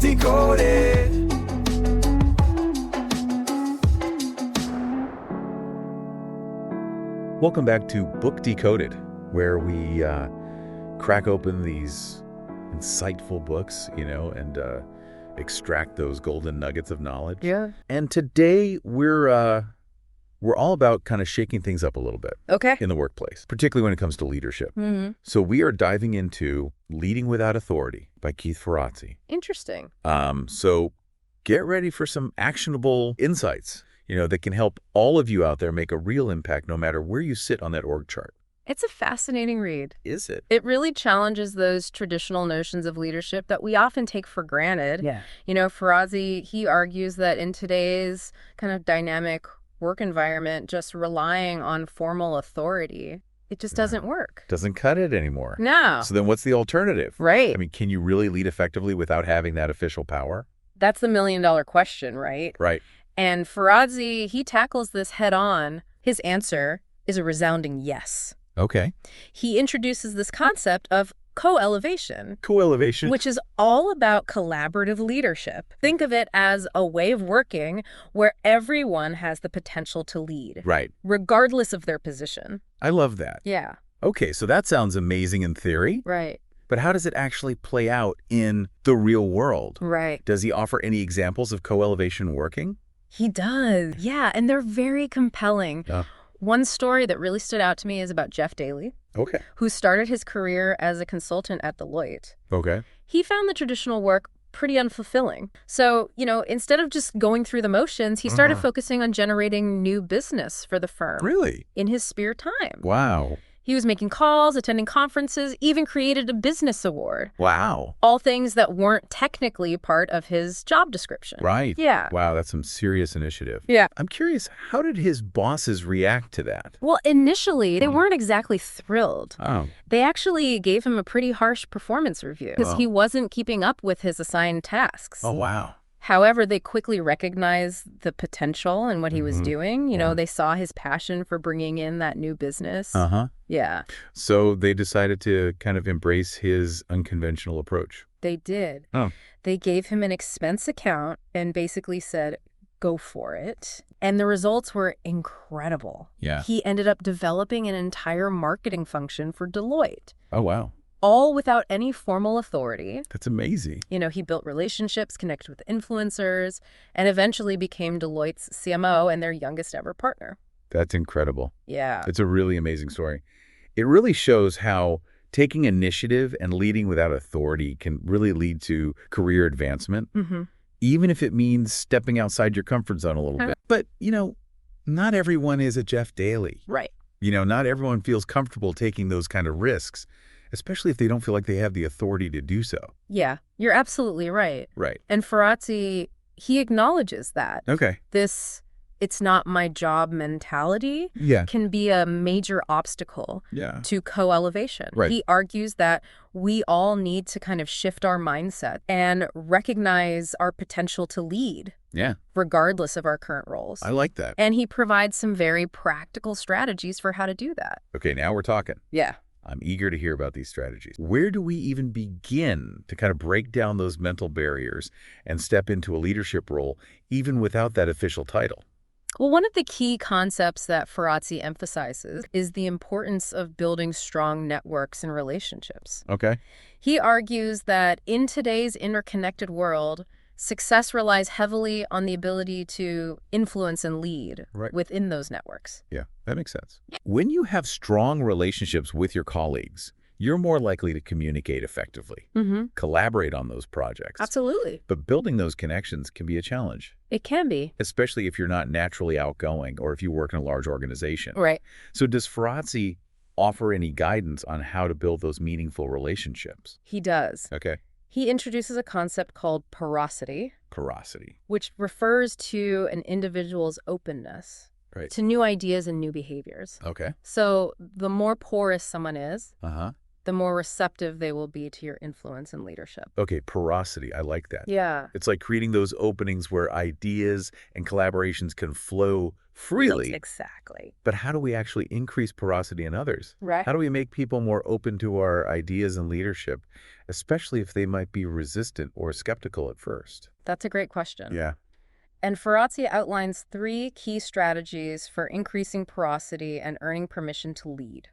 Decoded. Welcome back to Book Decoded, where we crack open these insightful books, and extract those golden nuggets of knowledge. Yeah. And today we're all about kind of shaking things up a little bit. Okay. In the workplace, particularly when it comes to leadership. Mm-hmm. So we are diving into Leading Without Authority by Keith Ferrazzi. Interesting. So get ready for some actionable insights, that can help all of you out there make a real impact no matter where you sit on that org chart. It's a fascinating read. Is it? It really challenges those traditional notions of leadership that we often take for granted. Yeah. Ferrazzi, he argues that in today's kind of dynamic work environment, just relying on formal authority, it just doesn't work. Doesn't cut it anymore. No. So then what's the alternative? Right. I mean, can you really lead effectively without having that official power? That's the million-dollar question, right? Right. And Ferrazzi, he tackles this head on. His answer is a resounding yes. Okay. He introduces this concept of co-elevation. Co-elevation. Which is all about collaborative leadership. Think of it as a way of working where everyone has the potential to lead. Right. Regardless of their position. I love that. Yeah. Okay, so that sounds amazing in theory. Right. But how does it actually play out in the real world? Right. Does he offer any examples of co-elevation working? He does. Yeah, and they're very compelling. One story that really stood out to me is about Jeff Daly. Okay. Who started his career as a consultant at Deloitte. Okay. He found the traditional work pretty unfulfilling. So, instead of just going through the motions, he started focusing on generating new business for the firm. Really? In his spare time. Wow. He was making calls, attending conferences, even created a business award. Wow. All things that weren't technically part of his job description. Right. Yeah. Wow, that's some serious initiative. Yeah. I'm curious, how did his bosses react to that? Well, initially, they weren't exactly thrilled. Oh. They actually gave him a pretty harsh performance review because he wasn't keeping up with his assigned tasks. Oh, wow. However, they quickly recognized the potential in what he was doing. They saw his passion for bringing in that new business. Uh-huh. Yeah. So they decided to kind of embrace his unconventional approach. They did. Oh. They gave him an expense account and basically said, go for it. And the results were incredible. Yeah. He ended up developing an entire marketing function for Deloitte. Oh, wow. All without any formal authority. That's amazing. He built relationships, connected with influencers, and eventually became Deloitte's CMO and their youngest ever partner. That's incredible. Yeah. It's a really amazing story. It really shows how taking initiative and leading without authority can really lead to career advancement, even if it means stepping outside your comfort zone a little bit. But, not everyone is a Jeff Daly. Right. Not everyone feels comfortable taking those kind of risks, especially if they don't feel like they have the authority to do so. Yeah, you're absolutely right. Right. And Ferrazzi, he acknowledges that. Okay. This it's not my job mentality Yeah. can be a major obstacle Yeah. to co-elevation. Right. He argues that we all need to kind of shift our mindset and recognize our potential to lead. Yeah. Regardless of our current roles. I like that. And he provides some very practical strategies for how to do that. Okay, now we're talking. Yeah. I'm eager to hear about these strategies. Where do we even begin to kind of break down those mental barriers and step into a leadership role, even without that official title? Well, one of the key concepts that Ferrazzi emphasizes is the importance of building strong networks and relationships. Okay. He argues that in today's interconnected world, success relies heavily on the ability to influence and lead within those networks. Yeah, that makes sense. When you have strong relationships with your colleagues, you're more likely to communicate effectively, collaborate on those projects. Absolutely. But building those connections can be a challenge. It can be. Especially if you're not naturally outgoing or if you work in a large organization. Right. So does Ferrazzi offer any guidance on how to build those meaningful relationships? He does. Okay. He introduces a concept called porosity. Porosity. Which refers to an individual's openness to new ideas and new behaviors. Okay. So the more porous someone is, Uh-huh. the more receptive they will be to your influence and leadership. Okay, porosity. I like that. Yeah. It's like creating those openings where ideas and collaborations can flow freely. Exactly. But how do we actually increase porosity in others? Right. How do we make people more open to our ideas and leadership, especially if they might be resistant or skeptical at first? That's a great question. Yeah. And Ferrazzi outlines 3 key strategies for increasing porosity and earning permission to lead.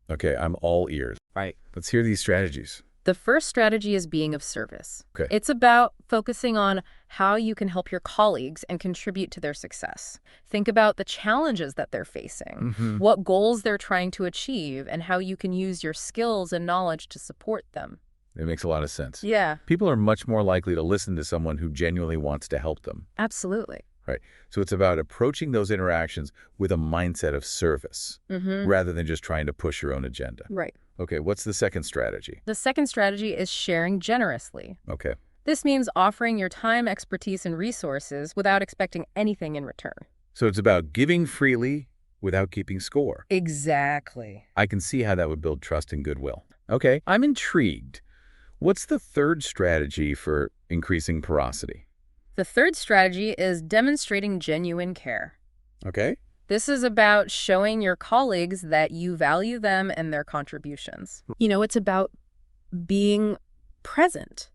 Okay, I'm all ears. Right. Let's hear these strategies. The first strategy is being of service. Okay. It's about focusing on how you can help your colleagues and contribute to their success. Think about the challenges that they're facing, what goals they're trying to achieve, and how you can use your skills and knowledge to support them. It makes a lot of sense. Yeah, People are much more likely to listen to someone who genuinely wants to help them. absolutely. Right. So it's about approaching those interactions with a mindset of service rather than just trying to push your own agenda. Right. Okay, what's the second strategy? The second strategy is sharing generously. Okay. This means offering your time, expertise, and resources without expecting anything in return. So it's about giving freely without keeping score. Exactly. I can see how that would build trust and goodwill. Okay, I'm intrigued. What's the third strategy for increasing porosity? The third strategy is demonstrating genuine care. Okay. This is about showing your colleagues that you value them and their contributions. It's about being present,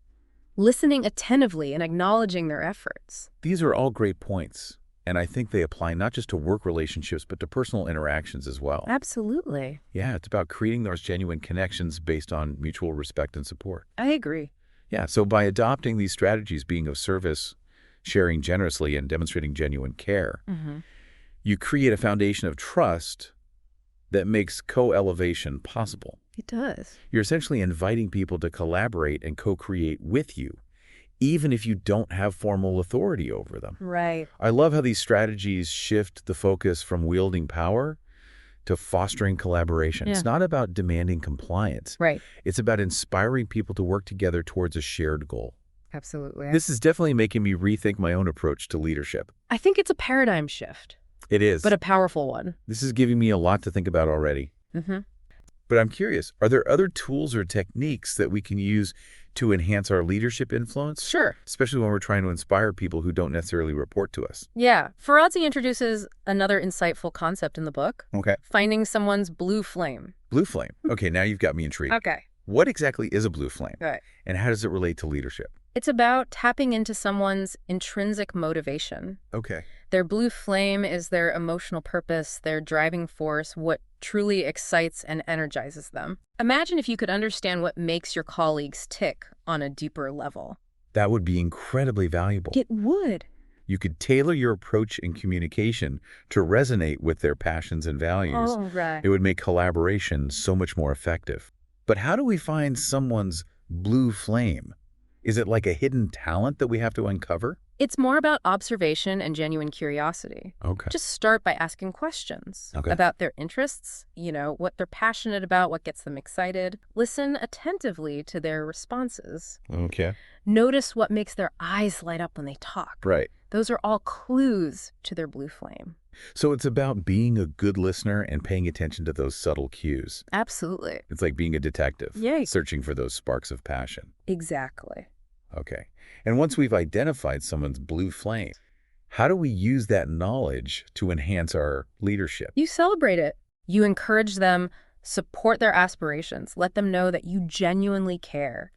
listening attentively, and acknowledging their efforts. These are all great points, and I think they apply not just to work relationships, but to personal interactions as well. Absolutely. Yeah, it's about creating those genuine connections based on mutual respect and support. I agree. Yeah, so by adopting these strategies, being of service, sharing generously, and demonstrating genuine care, you create a foundation of trust that makes co-elevation possible. It does. You're essentially inviting people to collaborate and co-create with you, even if you don't have formal authority over them. Right. I love how these strategies shift the focus from wielding power to fostering collaboration. Yeah. It's not about demanding compliance. Right. It's about inspiring people to work together towards a shared goal. Absolutely. This is definitely making me rethink my own approach to leadership. I think it's a paradigm shift, It is. but a powerful one. This is giving me a lot to think about already. But I'm curious, are there other tools or techniques that we can use to enhance our leadership influence? Sure. Especially when we're trying to inspire people who don't necessarily report to us. Yeah. Ferrazzi introduces another insightful concept in the book, Okay. finding someone's blue flame. Blue flame. Okay, now you've got me intrigued. Okay. What exactly is a blue flame? Right. And how does it relate to leadership? It's about tapping into someone's intrinsic motivation. Okay. Their blue flame is their emotional purpose, their driving force, what truly excites and energizes them. Imagine if you could understand what makes your colleagues tick on a deeper level. That would be incredibly valuable. It would. You could tailor your approach and communication to resonate with their passions and values. Oh, right. It would make collaboration so much more effective. But how do we find someone's blue flame? Is it like a hidden talent that we have to uncover? It's more about observation and genuine curiosity. Okay. Just start by asking questions Okay. about their interests, what they're passionate about, what gets them excited. Listen attentively to their responses. Okay. Notice what makes their eyes light up when they talk. Right. Those are all clues to their blue flame. So it's about being a good listener and paying attention to those subtle cues. Absolutely. It's like being a detective, Yay. searching for those sparks of passion. Exactly. Okay. And once we've identified someone's blue flame, how do we use that knowledge to enhance our leadership? You celebrate it. You encourage them, support their aspirations, let them know that you genuinely care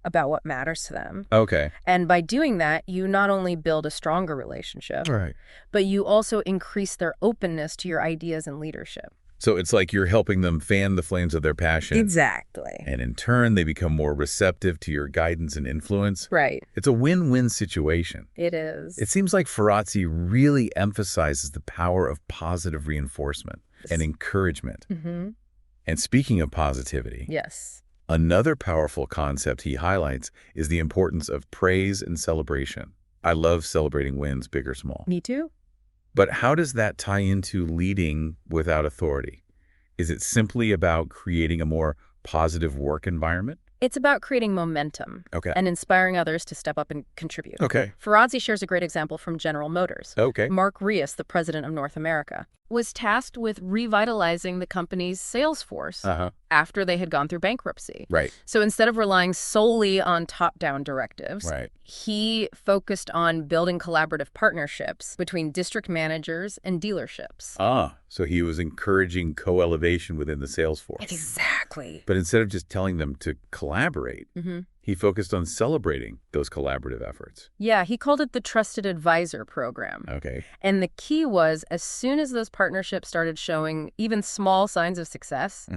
about what matters to them. Okay. And by doing that, you not only build a stronger relationship, Right. but you also increase their openness to your ideas and leadership. So it's like you're helping them fan the flames of their passion. Exactly. And in turn, they become more receptive to your guidance and influence. Right. It's a win-win situation. It is. It seems like Ferrazzi really emphasizes the power of positive reinforcement and encouragement. And speaking of positivity, Yes. another powerful concept he highlights is the importance of praise and celebration. I love celebrating wins, big or small. Me too. But how does that tie into leading without authority? Is it simply about creating a more positive work environment? It's about creating momentum Okay. and inspiring others to step up and contribute. Okay. Ferrazzi shares a great example from General Motors. Okay. Mark Rios, the president of North America. was tasked with revitalizing the company's sales force after they had gone through bankruptcy. Right. So instead of relying solely on top-down directives, Right. he focused on building collaborative partnerships between district managers and dealerships. So he was encouraging co-elevation within the sales force. Exactly. But instead of just telling them to collaborate, he focused on celebrating those collaborative efforts. Yeah, he called it the Trusted Advisor Program. Okay. And the key was, as soon as those partnerships started showing even small signs of success,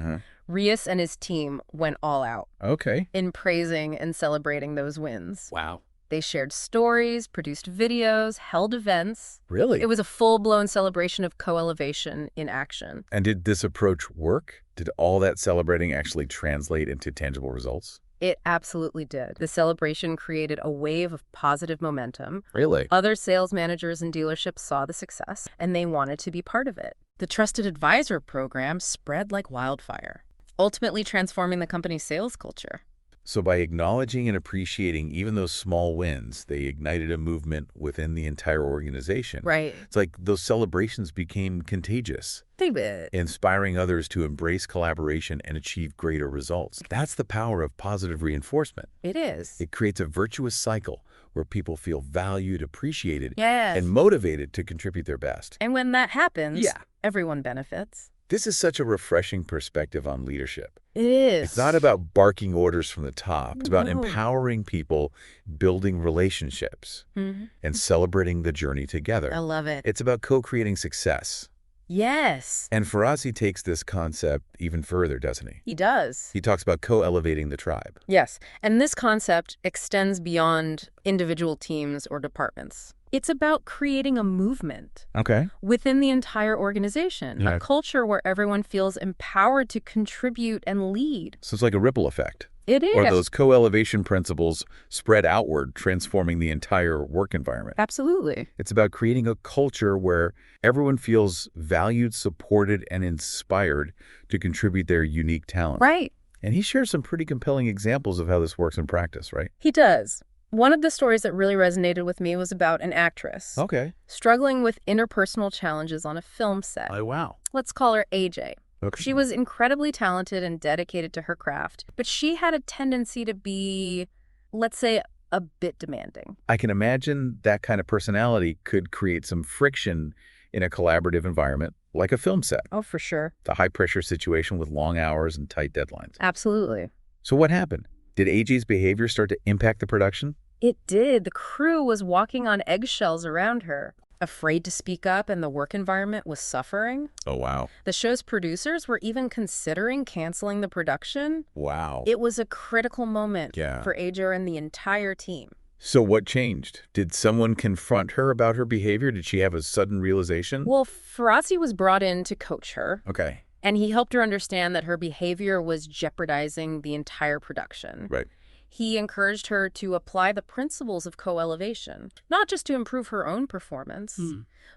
Rios and his team went all out. Okay. In praising and celebrating those wins. Wow. They shared stories, produced videos, held events. Really? It was a full-blown celebration of co-elevation in action. And did this approach work? Did all that celebrating actually translate into tangible results? It absolutely did. The celebration created a wave of positive momentum. Really? Other sales managers and dealerships saw the success, and they wanted to be part of it. The Trusted Advisor program spread like wildfire, ultimately transforming the company's sales culture. So by acknowledging and appreciating even those small wins, they ignited a movement within the entire organization. Right. It's like those celebrations became contagious, They did. inspiring others to embrace collaboration and achieve greater results. That's the power of positive reinforcement. It is. It creates a virtuous cycle where people feel valued, appreciated, Yes. and motivated to contribute their best. And when that happens, everyone benefits. This is such a refreshing perspective on leadership. It is. It's not about barking orders from the top. It's about No. empowering people, building relationships, and celebrating the journey together. I love it. It's about co-creating success. Yes. And Ferrazzi takes this concept even further, doesn't he? He does. He talks about co-elevating the tribe. Yes. And this concept extends beyond individual teams or departments. It's about creating a movement Okay. within the entire organization, Yeah. a culture where everyone feels empowered to contribute and lead. So it's like a ripple effect. It is. Or those co-elevation principles spread outward, transforming the entire work environment. Absolutely. It's about creating a culture where everyone feels valued, supported, and inspired to contribute their unique talent. Right. And he shares some pretty compelling examples of how this works in practice, right? He does. One of the stories that really resonated with me was about an actress Okay. struggling with interpersonal challenges on a film set. Oh, wow. Let's call her AJ. Okay. She was incredibly talented and dedicated to her craft, but she had a tendency to be, let's say, a bit demanding. I can imagine that kind of personality could create some friction in a collaborative environment, like a film set, Oh, for sure. the high-pressure situation with long hours and tight deadlines. Absolutely. So what happened? Did AJ's behavior start to impact the production? It did. The crew was walking on eggshells around her, afraid to speak up, and the work environment was suffering. Oh, wow. The show's producers were even considering canceling the production. Wow. It was a critical moment Yeah. for AJ and the entire team. So what changed? Did someone confront her about her behavior? Did she have a sudden realization? Well, Ferrazzi was brought in to coach her, Okay. and he helped her understand that her behavior was jeopardizing the entire production. Right. He encouraged her to apply the principles of co-elevation, not just to improve her own performance,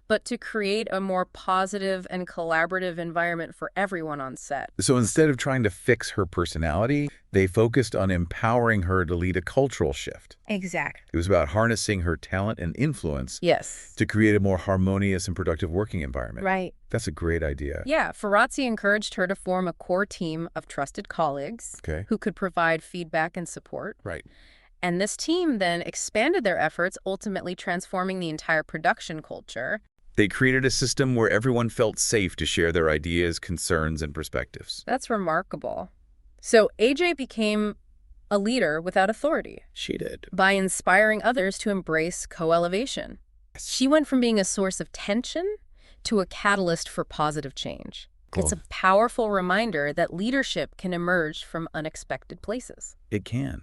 but to create a more positive and collaborative environment for everyone on set. So instead of trying to fix her personality, they focused on empowering her to lead a cultural shift. Exactly. It was about harnessing her talent and influence Yes. to create a more harmonious and productive working environment. Right. That's a great idea. Yeah, Ferrazzi encouraged her to form a core team of trusted colleagues Okay. who could provide feedback and support. Right. And this team then expanded their efforts, ultimately transforming the entire production culture. They created a system where everyone felt safe to share their ideas, concerns, and perspectives. That's remarkable. So AJ became a leader without authority She did. by inspiring others to embrace co-elevation. She went from being a source of tension to a catalyst for positive change. Cool. It's a powerful reminder that leadership can emerge from unexpected places. It can.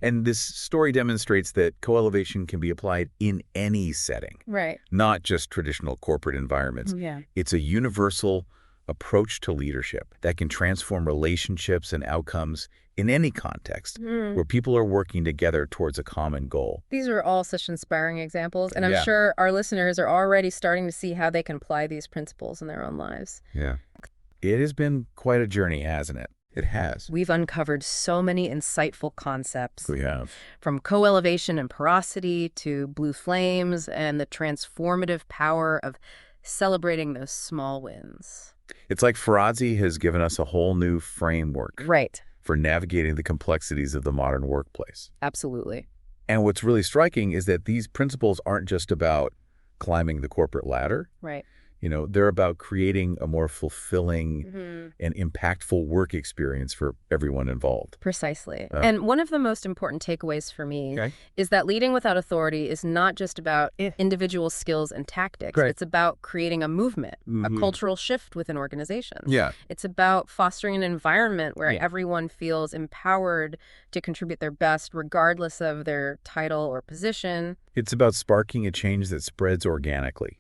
And this story demonstrates that co-elevation can be applied in any setting, Right. not just traditional corporate environments. Yeah. It's a universal approach to leadership that can transform relationships and outcomes in any context where people are working together towards a common goal. These are all such inspiring examples, and I'm Yeah. sure our listeners are already starting to see how they can apply these principles in their own lives. Yeah. It has been quite a journey, hasn't it? It has. We've uncovered so many insightful concepts, We have. from co-elevation and porosity to blue flames and the transformative power of Celebrating those small wins. It's like Ferrazzi has given us a whole new framework Right. for navigating the complexities of the modern workplace. Absolutely. And what's really striking is that these principles aren't just about climbing the corporate ladder. Right. They're about creating a more fulfilling and impactful work experience for everyone involved. Precisely. And one of the most important takeaways for me Okay. is that leading without authority is not just about individual skills and tactics. Right. It's about creating a movement, a cultural shift within organizations. Yeah. It's about fostering an environment where everyone feels empowered to contribute their best, regardless of their title or position. It's about sparking a change that spreads organically,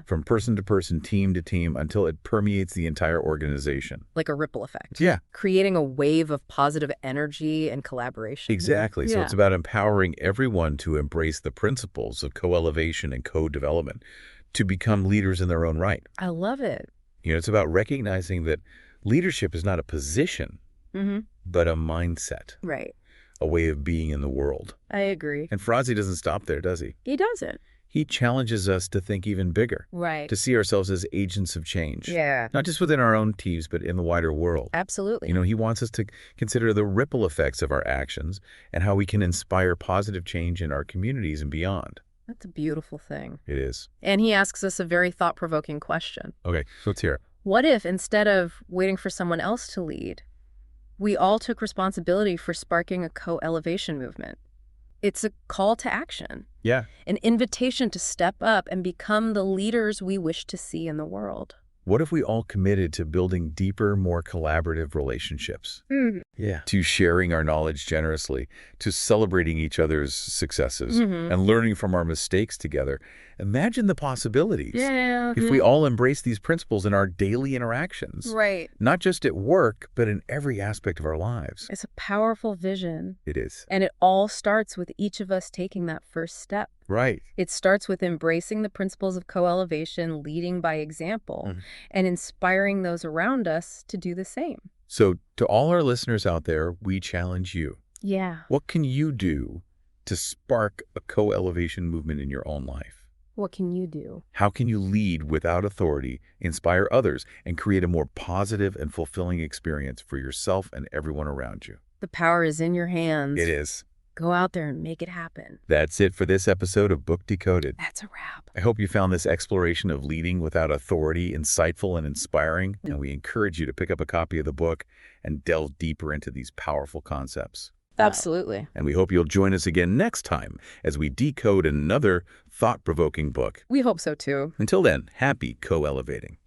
from person to person, team to team, until it permeates the entire organization. Like a ripple effect. Yeah. Creating a wave of positive energy and collaboration. Exactly. So it's about empowering everyone to embrace the principles of co-elevation and co-development to become leaders in their own right. I love it. It's about recognizing that leadership is not a position, but a mindset. Right. A way of being in the world. I agree. And Ferrazzi doesn't stop there, does he? He doesn't. He challenges us to think even bigger. Right. To see ourselves as agents of change. Yeah. Not just within our own teams, but in the wider world. Absolutely. He wants us to consider the ripple effects of our actions and how we can inspire positive change in our communities and beyond. That's a beautiful thing. It is. And he asks us a very thought-provoking question. Okay, so let's hear it. What if, instead of waiting for someone else to lead, we all took responsibility for sparking a co-elevation movement? It's a call to action. Yeah. An invitation to step up and become the leaders we wish to see in the world. What if we all committed to building deeper, more collaborative relationships? Yeah. To sharing our knowledge generously, to celebrating each other's successes, and learning from our mistakes together. Imagine the possibilities. Yeah. If we all embrace these principles in our daily interactions. Right. Not just at work, but in every aspect of our lives. It's a powerful vision. It is. And it all starts with each of us taking that first step. Right. It starts with embracing the principles of co-elevation, leading by example, and inspiring those around us to do the same. So to all our listeners out there, we challenge you. Yeah. What can you do to spark a co-elevation movement in your own life? What can you do? How can you lead without authority, inspire others, and create a more positive and fulfilling experience for yourself and everyone around you? The power is in your hands. It is. Go out there and make it happen. That's it for this episode of Book Decoded. That's a wrap. I hope you found this exploration of leading without authority insightful and inspiring, and we encourage you to pick up a copy of the book and delve deeper into these powerful concepts. Absolutely. And we hope you'll join us again next time as we decode another thought-provoking book. We hope so too. Until then, happy co-elevating.